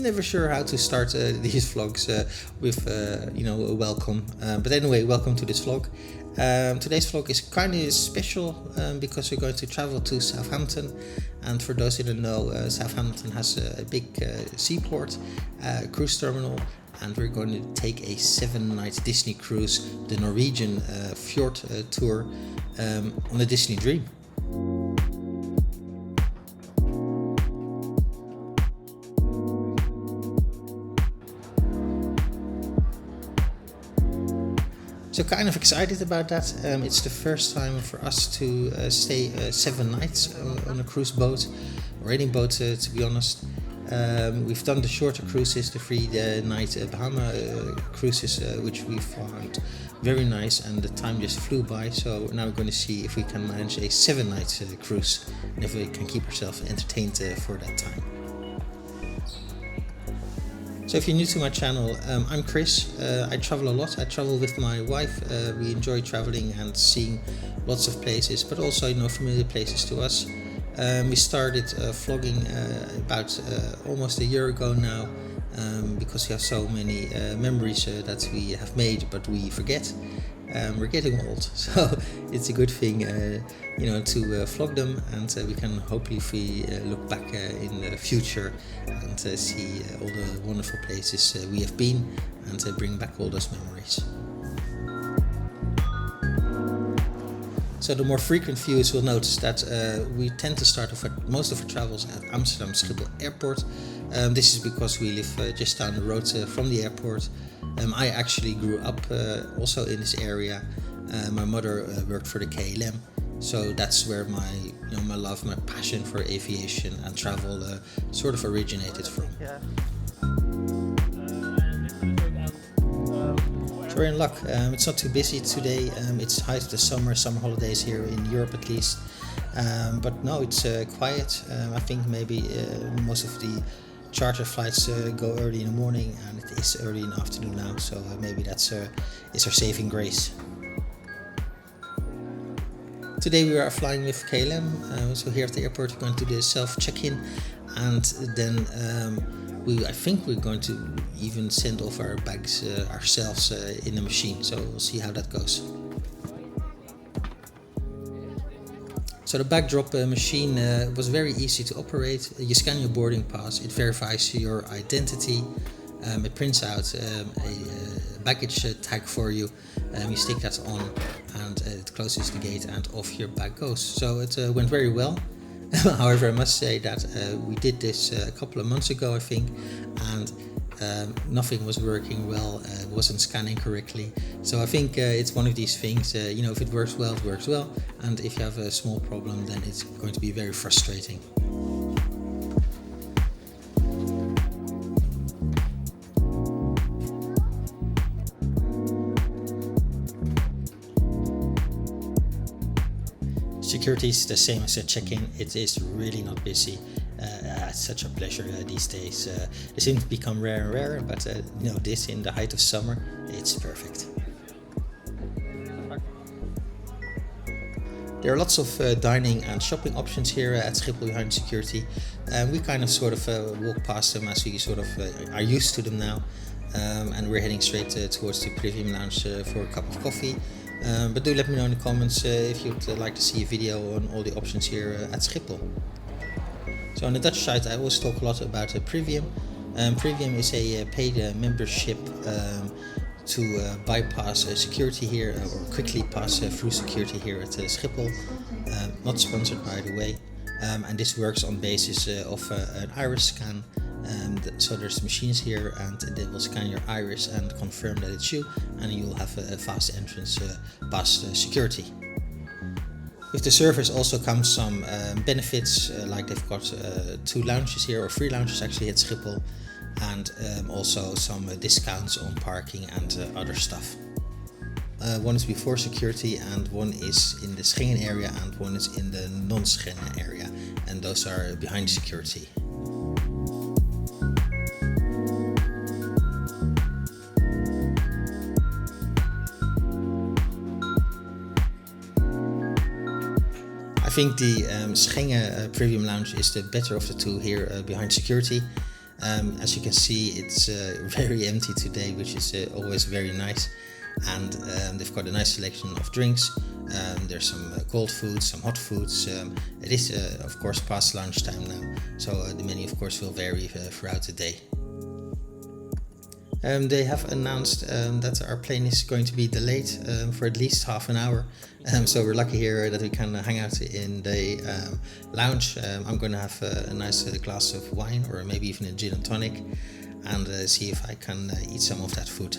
never sure how to start these vlogs with a welcome. But anyway, welcome to this vlog. Today's vlog is kind of special because we're going to travel to Southampton, and for those who don't know, Southampton has a big seaport, cruise terminal, and we're going to take a 7-night Disney cruise, the Norwegian fjord tour on a Disney Dream. So kind of excited about that. It's the first time for us to stay 7 nights on a cruise boat, or any boat to be honest. We've done the shorter cruises, the 3-night Bahama cruises, which we found very nice, and the time just flew by. So now we're going to see if we can manage a 7-night cruise, and if we can keep ourselves entertained for that time. So if you're new to my channel, I'm Chris. I travel a lot. I travel with my wife. We enjoy traveling and seeing lots of places, but also familiar places to us. We started vlogging about almost a year ago now, because we have so many memories that we have made, but we forget. We're getting old, so it's a good thing to vlog them, and we can hopefully, if we look back in the future and see all the wonderful places we have been, and bring back all those memories. So the more frequent viewers will notice that we tend to start off at most of our travels at Amsterdam Schiphol Airport. This is because we live just down the road from the airport. I actually grew up also in this area. My mother worked for the KLM, so that's where my my love, my passion for aviation and travel sort of originated from. Yeah. We're in luck. It's not too busy today. It's height of the summer holidays here in Europe at least. But no, it's quiet. I think maybe most of the charter flights go early in the morning, and it is early in the afternoon now. So maybe that's is our saving grace. Today we are flying with KLM. So here at the airport we're going to do the self-check-in, and then I think we're going to even send off our bags ourselves in the machine, so we'll see how that goes. So the bag drop machine was very easy to operate. You scan your boarding pass, it verifies your identity, it prints out a baggage tag for you, you stick that on, and it closes the gate, and off your bag goes. So it went very well. However, I must say that we did this a couple of months ago, I think, and nothing was working well, wasn't scanning correctly. So I think it's one of these things, if it works well, it works well, and if you have a small problem, then it's going to be very frustrating. Security is the same as a check-in. It is really not busy. It's such a pleasure these days. They seem to become rarer and rarer, but this in the height of summer, it's perfect. There are lots of dining and shopping options here at Schiphol behind security. We kind of sort of walk past them as we sort of are used to them now. And we're heading straight towards the Privium lounge for a cup of coffee. But do let me know in the comments if you'd like to see a video on all the options here at Schiphol. So on the Dutch side, I always talk a lot about Privium. Privium is a paid membership to bypass security here, or quickly pass through security here at Schiphol. Not sponsored, by the way. And this works on basis of an iris scan. So there's machines here, and they will scan your iris and confirm that it's you, and you'll have a fast entrance past security. With the service also comes some benefits, like they've got 2 lounges here, or 3 lounges actually at Schiphol, and also some discounts on parking and other stuff. One is before security, and one is in the Schenge area, and one is in the non-Schenge area, and those are behind security. I think the Schenge Privium Lounge is the better of the two here behind security. As you can see, it's very empty today, which is always very nice. And they've got a nice selection of drinks. There's some cold foods, some hot foods. It is of course past lunchtime now, so the menu of course will vary throughout the day. They have announced that our plane is going to be delayed for at least half an hour. So we're lucky here that we can hang out in the lounge. I'm going to have a nice glass of wine, or maybe even a gin and tonic, and see if I can eat some of that food.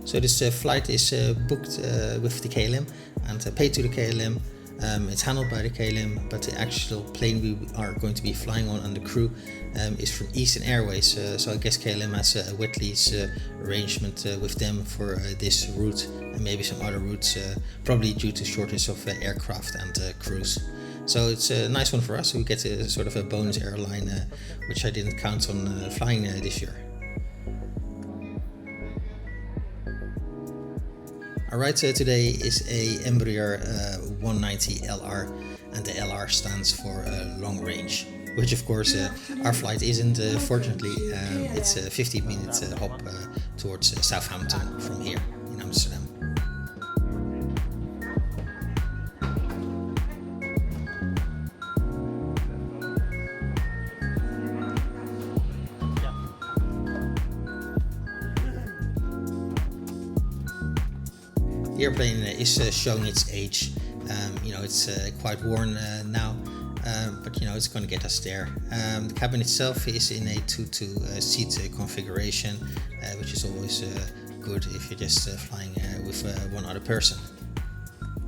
So this flight is booked with the KLM and paid to the KLM. It's handled by the KLM, but the actual plane we are going to be flying on and the crew is from Eastern Airways. So I guess KLM has a wet lease arrangement with them for this route and maybe some other routes, probably due to shortage of aircraft and crews. So it's a nice one for us. We get a sort of a bonus airline, which I didn't count on flying this year. Our ride today is a Embraer 190 LR, and the LR stands for long range, which of course our flight isn't. Fortunately, it's a 15-minute hop towards Southampton from here in Amsterdam. The airplane is showing its age. It's quite worn now, but it's going to get us there. The cabin itself is in a 2-2 seat configuration, which is always good if you're just flying with one other person.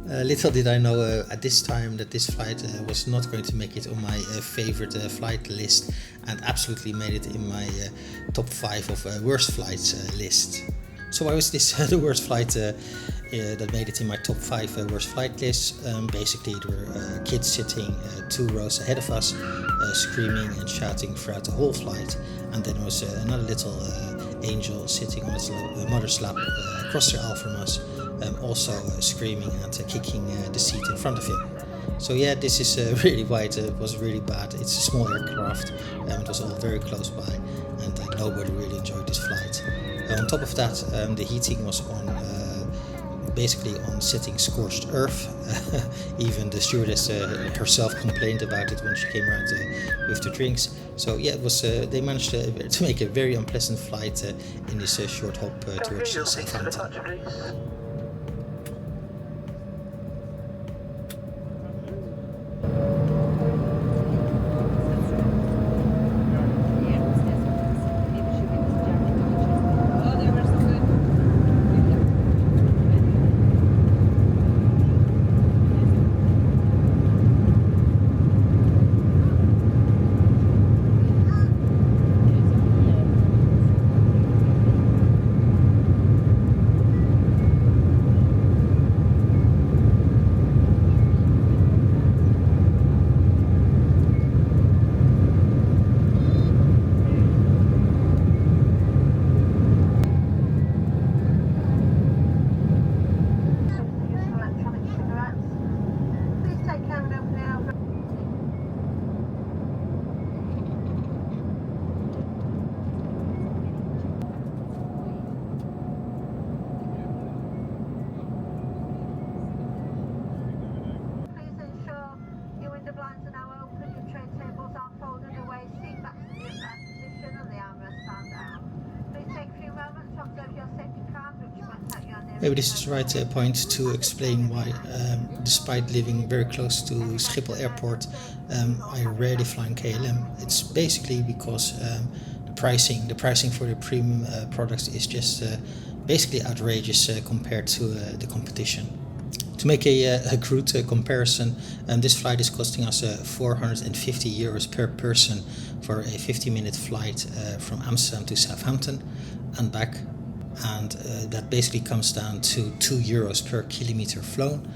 Little did I know at this time that this flight was not going to make it on my favorite flight list, and absolutely made it in my top 5 of worst flights list. So why was this the worst flight that made it in my top 5 worst flight list? Basically, there were kids sitting 2 rows ahead of us, screaming and shouting throughout the whole flight, and then there was another little angel sitting on his mother's lap across the aisle from us, also screaming and kicking the seat in front of him. So yeah, this is really why it was really bad. It's a small aircraft, it was all very close by, and nobody really enjoyed this flight. On top of that, the heating was on, basically on sitting scorched earth. Even the stewardess herself complained about it when she came around with the drinks. So yeah, it was. They managed to make a very unpleasant flight in this short hop towards Southampton. Maybe this is the right point to explain why, despite living very close to Schiphol Airport, I rarely fly in KLM. It's basically because the pricing for the premium products is just basically outrageous compared to the competition. To make a crude comparison, this flight is costing us €450 per person for a 50-minute flight from Amsterdam to Southampton and back. And that basically comes down to €2 per kilometer flown.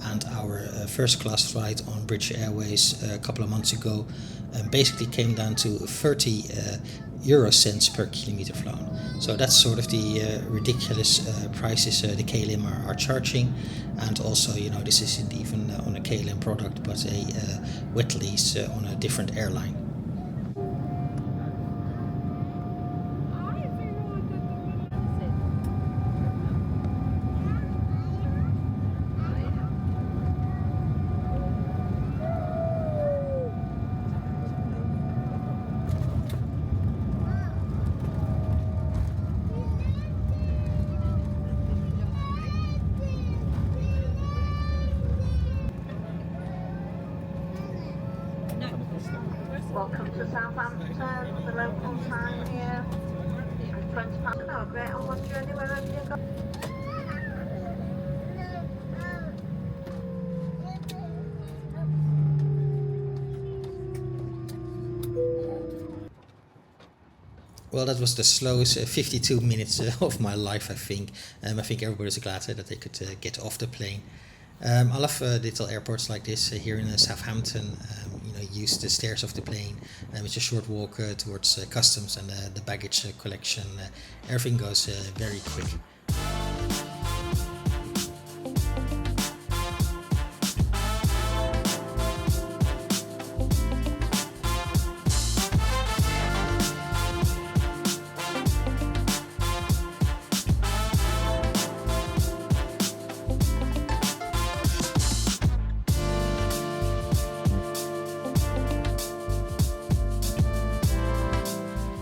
And our first class flight on British Airways a couple of months ago basically came down to 30 euro cents per kilometer flown. So that's sort of the ridiculous prices the KLM are charging. And also, this isn't even on a KLM product, but a wet lease on a different airline. Welcome to Southampton, the local time here. 20 past an hour, great on one journey wherever you go. Well, that was the slowest 52 minutes of my life, I think. I think everybody's glad that they could get off the plane. I love little airports like this here in Southampton. You use the stairs of the plane, it's a short walk towards customs and the baggage collection. Everything goes very quick.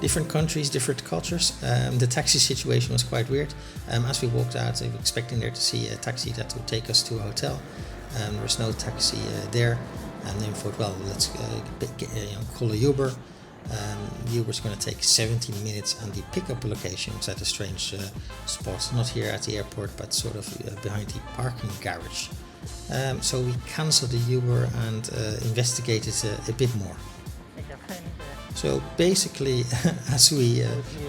Different countries, different cultures. The taxi situation was quite weird. As we walked out, we were expecting there to see a taxi that would take us to a hotel. There was no taxi there, and then we thought, well, let's call a Uber. Uber's going to take 17 minutes, and the pickup location was at a strange spot, not here at the airport, but sort of behind the parking garage. So we cancelled the Uber and investigated a bit more. So basically, as we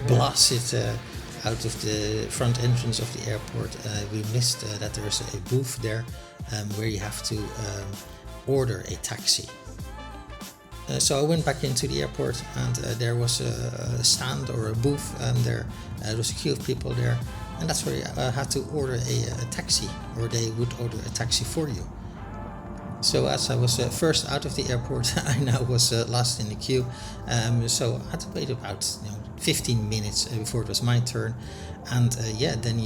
blasted out of the front entrance of the airport, we missed that there's a booth there where you have to order a taxi. So I went back into the airport, and there was a stand or a booth there. There was a queue of people there, and that's where you had to order a taxi, or they would order a taxi for you. So as I was first out of the airport, I now was last in the queue. So I had to wait about 15 minutes before it was my turn. And then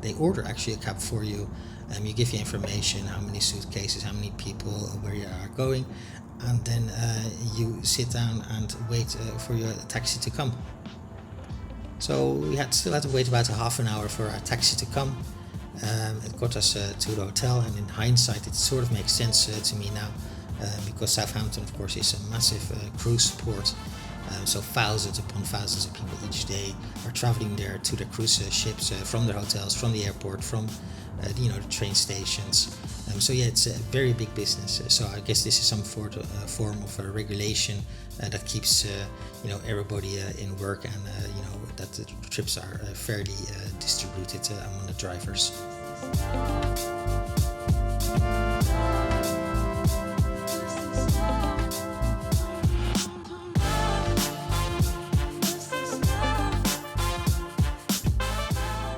they order actually a cab for you. You give you information, how many suitcases, how many people, where you are going. And then you sit down and wait for your taxi to come. So we still had to wait about a half an hour for our taxi to come. It got us to the hotel, and in hindsight it sort of makes sense to me now, because Southampton, of course, is a massive cruise port. So thousands upon thousands of people each day are traveling there to the cruise ships from their hotels, from the airport, from the train stations. It's a very big business. So I guess this is some form of regulation that keeps everybody in work, and that the trips are fairly distributed among the drivers.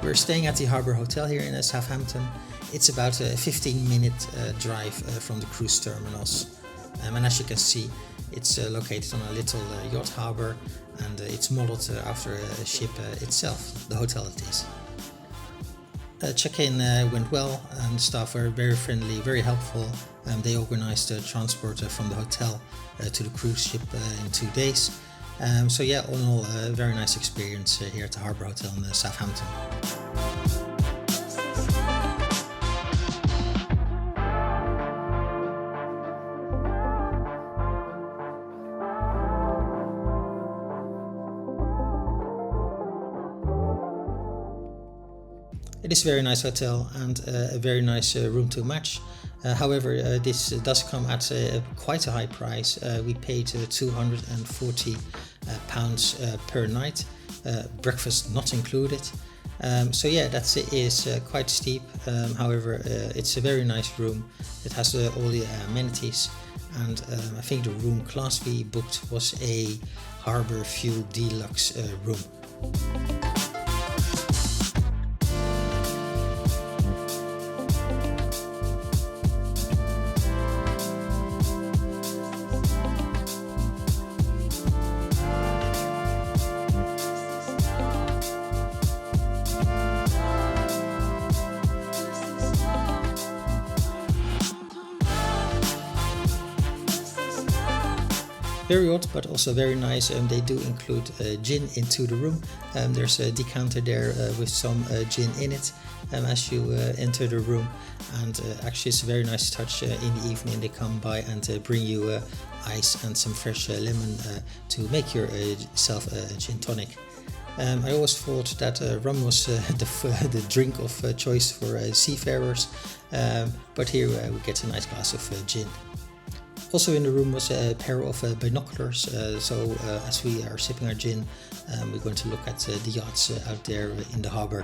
We're staying at the Harbour Hotel here in Southampton. It's about a 15-minute drive from the cruise terminals. And as you can see, it's located on a little yacht harbour, and it's modeled after a ship itself, the hotel it is. Check-in went well, and the staff were very friendly, very helpful. They organized transport from the hotel to the cruise ship in 2 days. All in all, a very nice experience here at the Harbour Hotel in Southampton. It is a very nice hotel and a very nice room to match. However, this does come at quite a high price. We paid £240 per night, breakfast not included. So yeah, that is quite steep. However, it's a very nice room. It has all the amenities, and I think the room class V booked was a Harbour Fuel Deluxe room. Very odd, but also very nice. They do include gin into the room. There's a decanter there with some gin in it as you enter the room. And actually it's a very nice touch. In the evening they come by and bring you ice and some fresh lemon to make yourself a gin tonic. I always thought that rum was the drink of choice for seafarers, but here we get a nice glass of gin. Also in the room was a pair of binoculars, so as we are sipping our gin, we're going to look at the yachts out there in the harbour.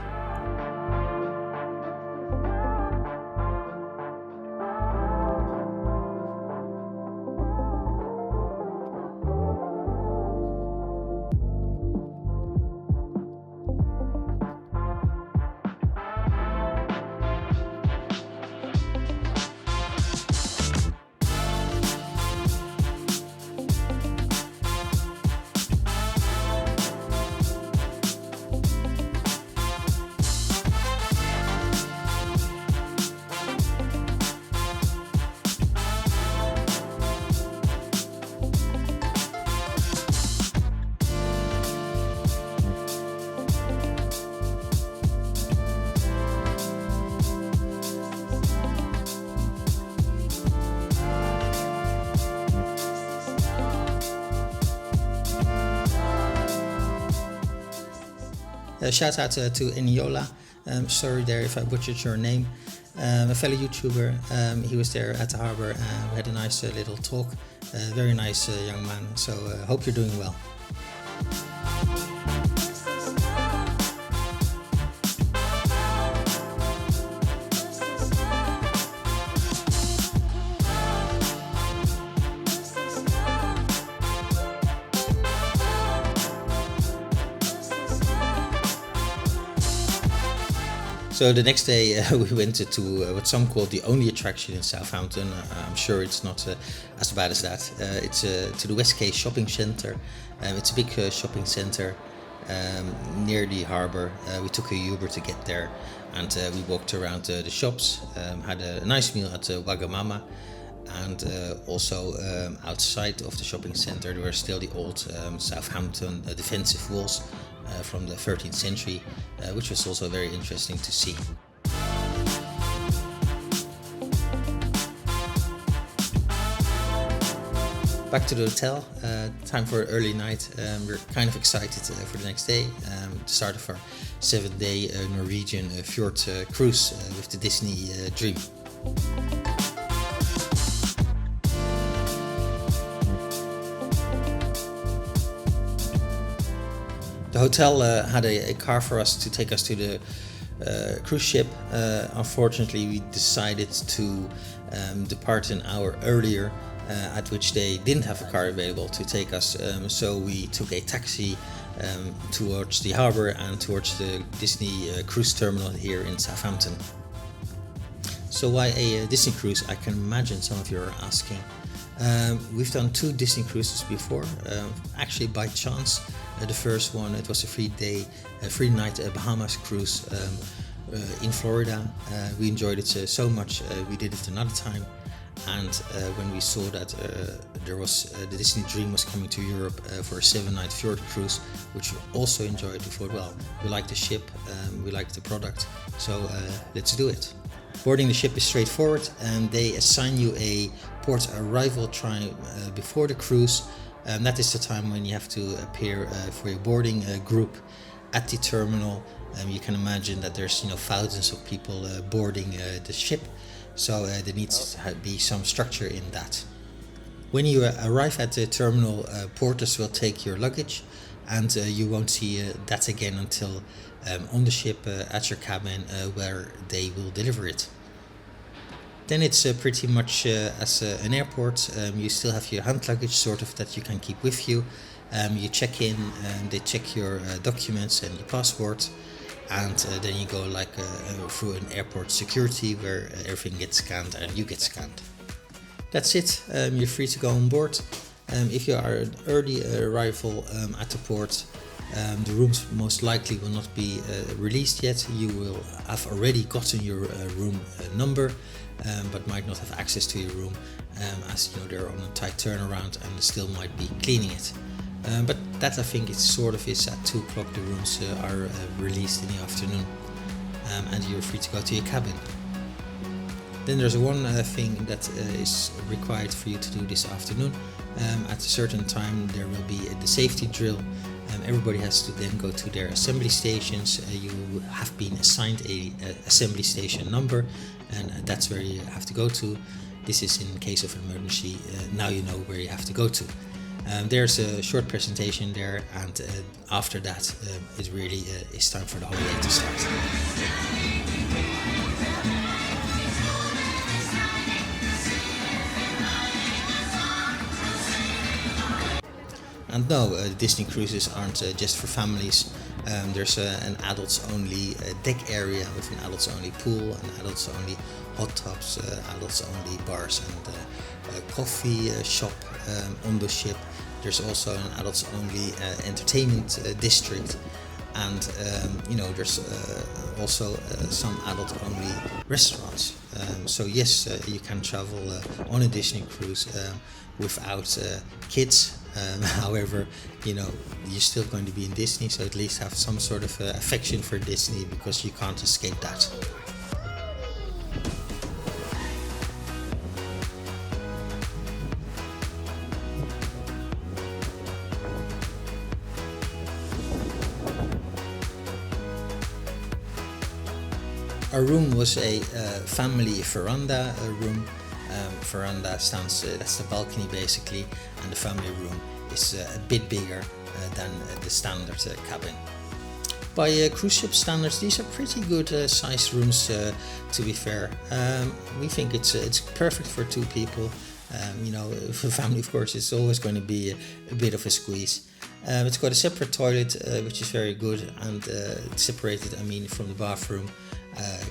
Shout out to Eniola. Sorry there if I butchered your name. A fellow YouTuber. He was there at the harbour. We had a nice little talk. Very nice young man. So hope you're doing well. So the next day we went to what some call the only attraction in Southampton. I'm sure it's not as bad as that. It's to the West Quay shopping centre. It's a big shopping centre near the harbour. We took a Uber to get there, and we walked around the shops, had a nice meal at Wagamama, and also outside of the shopping centre there were still the old Southampton defensive walls from the 13th century, which was also very interesting to see. Back to the hotel, time for early night. We're kind of excited for the next day, the start of our 7-day Norwegian fjord cruise with the Disney Dream. The hotel had a car for us to take us to the cruise ship. Unfortunately, we decided to depart an hour earlier, at which they didn't have a car available to take us. So we took a taxi towards the harbour and towards the Disney cruise terminal here in Southampton. So why a Disney cruise? I can imagine some of you are asking. We've done 2 Disney cruises before, actually by chance. The first one, it was a 3 night Bahamas cruise in Florida. We enjoyed it so much, we did it another time. And when we saw that there was the Disney Dream was coming to Europe for a 7-night fjord cruise, which we also enjoyed, we thought, well, we like the ship, we like the product, so let's do it. Boarding the ship is straightforward, and they assign you a port arrival time before the cruise. That is the time when you have to appear for your boarding group at the terminal. You can imagine that there's thousands of people boarding the ship, so there needs to be some structure in that. When you arrive at the terminal, porters will take your luggage, and you won't see that again until on the ship at your cabin where they will deliver it. Then it's pretty much as an airport. You still have your hand luggage sort of that you can keep with you. You check in, they check your documents and your passport, and then you go through an airport security where everything gets scanned and you get scanned. That's it. You're free to go on board. If you are an early arrival at the port, the rooms most likely will not be released yet. You will have already gotten your room number, but might not have access to your room, as they're on a tight turnaround and still might be cleaning it. But that I think is at 2 o'clock. The rooms are released in the afternoon, and you're free to go to your cabin. Then there's one thing that is required for you to do this afternoon. At a certain time there will be the safety drill. Everybody has to then go to their assembly stations. You have been assigned a assembly station number, and that's where you have to go to. This is in case of emergency. Now you know where you have to go to. There's a short presentation there, and after that it really is time for the holiday to start. And no, Disney cruises aren't just for families. There's an adults-only deck area with an adults-only pool, an adults-only hot tubs, adults-only bars and coffee shop on the ship. There's also an adults-only entertainment district, and there's also some adult-only restaurants. So yes, you can travel on a Disney cruise without kids. However, you're still going to be in Disney, so at least have some sort of affection for Disney, because you can't escape that. Our room was a family veranda room. Veranda stands, that's the balcony basically, and the family room is a bit bigger than the standard cabin. By cruise ship standards, these are pretty good sized rooms, to be fair. We think it's perfect for 2 people. For family, of course, it's always going to be a bit of a squeeze. It's got a separate toilet, which is very good, and separated, from the bathroom.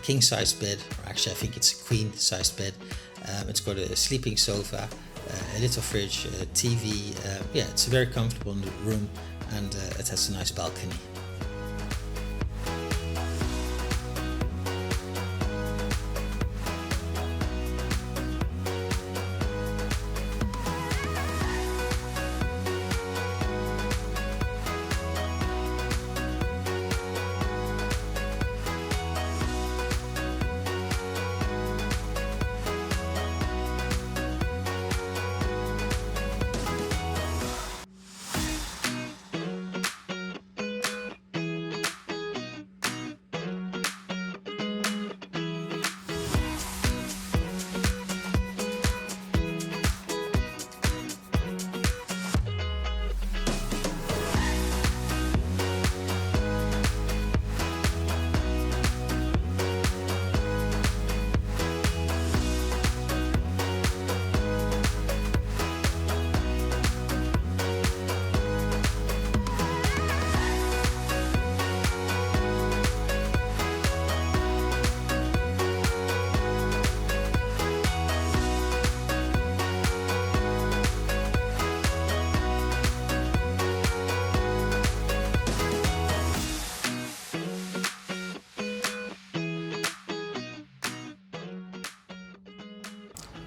King size bed, or actually I think it's a queen sized bed. It's got a sleeping sofa, a little fridge, a TV. It's very comfortable in the room, and it has a nice balcony.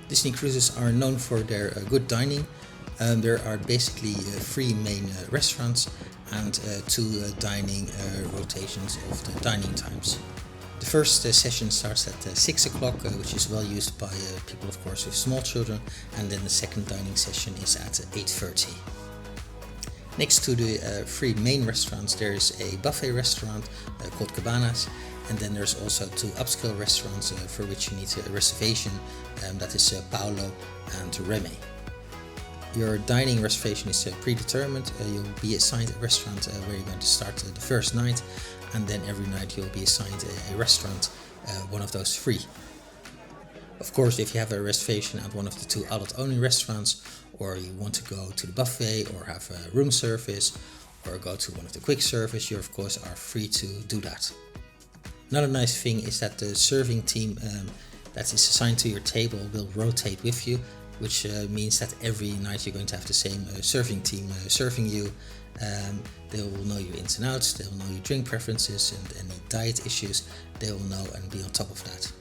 Disney cruises are known for their good dining. There are basically 3 main restaurants and 2 dining rotations of the dining times. The first session starts at 6 o'clock, which is well used by people, of course, with small children, and then the second dining session is at 8:30. Next to the three main restaurants, there is a buffet restaurant called Cabanas, and then there's also two upscale restaurants for which you need a reservation, that is Paolo and Reme. Your dining reservation is predetermined. You'll be assigned a restaurant where you're going to start the first night, and then every night you'll be assigned a restaurant, one of those three. Of course, if you have a reservation at one of the two adult-only restaurants, or you want to go to the buffet or have a room service, or go to one of the quick service, you of course are free to do that. Another nice thing is that the serving team that is assigned to your table will rotate with you, which means that every night you're going to have the same serving team serving you. They will know your ins and outs, they will know your drink preferences and any diet issues, they will know and be on top of that.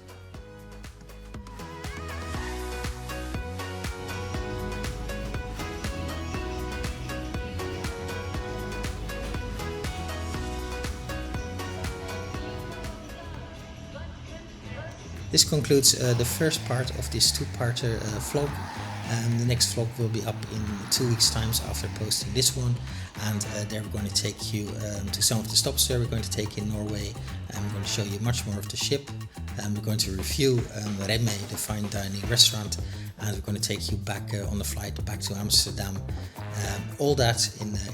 This concludes the first part of this two-parter vlog. The next vlog will be up in 2 weeks' time after posting this one, and there we're going to take you to some of the stops there we're going to take in Norway, and we're going to show you much more of the ship, and we're going to review Reme, the fine dining restaurant, and we're going to take you back on the flight back to Amsterdam. All that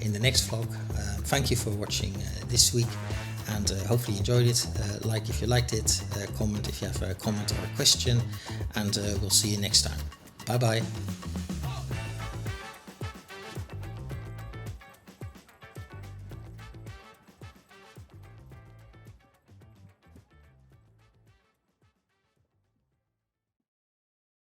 in the next vlog. Thank you for watching this week, and hopefully you enjoyed it. Like if you liked it, comment if you have a comment or a question, and we'll see you next time. Bye bye.